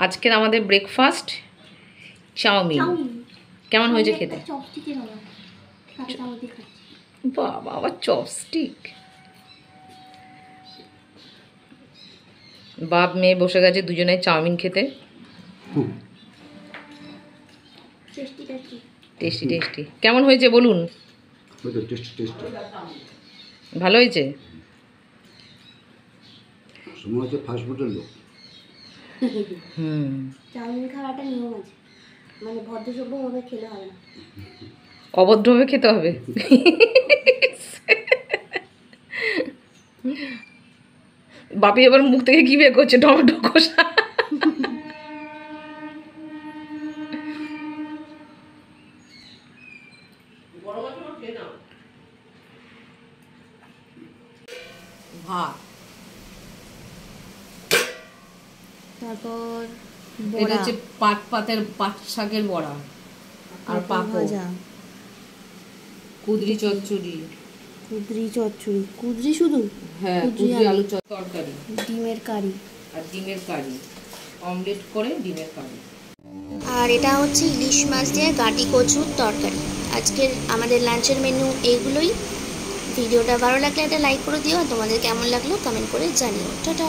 আজকের আমাদের breakfast chowmein. কেমন হয়েছে খেতে? বাবা, আবার চপস্টিক। বাপ মেয়ে বসে গেছে দুজনে চাউমিন খেতে। Tasty tasty. কেমন হয়েছে বলুন? ভালো হয়েছে। চাউমিন খাওয়াটা নিয়ম আছে, মানে ভদ্রসভ্যভাবে খেলে হবে না, অভদ্রভাবে খেতে হবে। বাপি এবার মুখ থেকে কি বের করছে? টমেটো কষা। ভাত, তারপর এটা হচ্ছে পাট শাকের বড়া আর পাপড়, কুদরি চচ্চড়ি। কুদরি শুধু? হ্যাঁ, কুদরি আলু তরকারি, ডিমের কারি আর ডিমের কারি, অমলেট করে ডিমের কারি। আর এটা হচ্ছে ইলিশ মাছ দিয়ে গাটি কচুর তরকারি। আজকের আমাদের লাঞ্চের মেনু এইগুলোই। ভিডিওটা ভালো লাগলে একটা লাইক করে দিও, আর তোমাদের কেমন লাগলো কমেন্ট করে জানিও। টাটা।